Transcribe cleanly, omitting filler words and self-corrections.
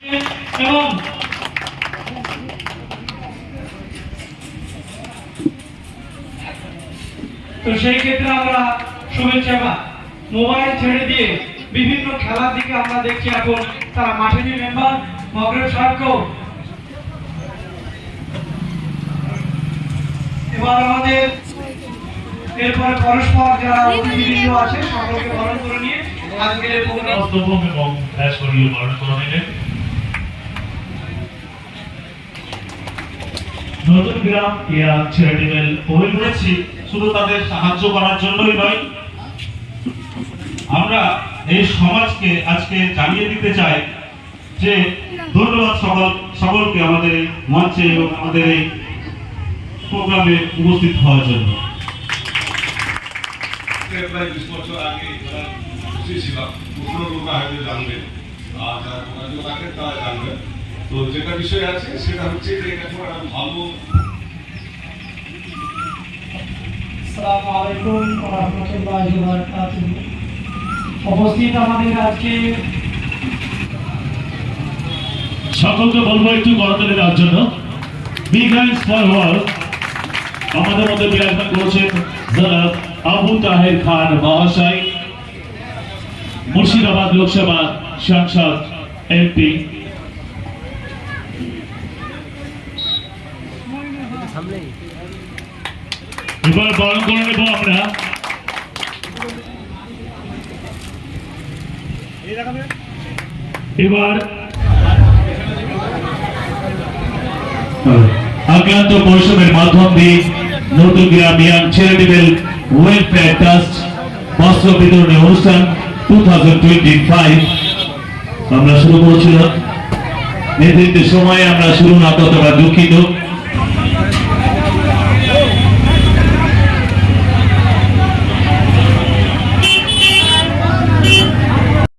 এবং তো সেই ক্ষেত্রে আমরা শুভেচ্ছা মোবাইল ছেড়ে দিয়ে বিভিন্ন খেলার দিকে আমরা দেখছি এখন তারা মাঠে যে মেম্বার মগরের সাহেবকেও এবার আমাদের এরপরে পরস্পর যারা অতিথিবৃন্দ আছে সকলকে বরণ করে নিয়ে আজকের এই প্রোগ্রাম এবং রাজকীয় বরণ করে নিলেন। নতুন গ্রাম ইয়াং চ্যারিটেবল ওয়েল করেছি শুধু তাদের সাহায্য করার জন্যই নয়, আমরা এই সমাজকে আজকে জানিয়ে দিতে চাই যে ধন্যবাদ সকলকে আমাদের এই মঞ্চে এবং আমাদের এই প্রোগ্রামে উপস্থিত হওয়ার জন্য। প্রায় 20 বছর আগে যারা খুশি ছিলাম, পুরনো লোকরা হয়তো জানবেন, আর যারা যোগাযোগ রাখেন তারা জানবেন। তো যেটা বিষয় আছে সেটা হচ্ছে যে এটা খুব একটা ভালো। আসসালামু আলাইকুম ওয়া রাহমাতুল্লাহি ওয়া বারাকাতুহু। উপস্থিত আমাদের আজকে সকলকে বলবো একটু করতালি দেওয়ার জন্য। বিগ হ্যান্ডস ফর ওয়ার্ল্ড আমাদের মধ্যে বিরাজমান করেছেন জনাব আবু তাহের খান মহাশয়, মুর্শিদাবাদ লোকসভা সাংসদ এমপি। এবার বরণ করে নেব আমরা এবার আক্রান্ত পরিশ্রমের মাধ্যম দিয়ে নতুন গ্রাম ইয়াং চ্যারিটেবল ওয়েলফেয়ার ট্রাস্ট বস্ত্র বিতরণী অনুষ্ঠান 2025 আমরা শুরু করেছিলাম। নেতৃত্বের সময়ে আমরা শুরু না ততটা দুঃখিত।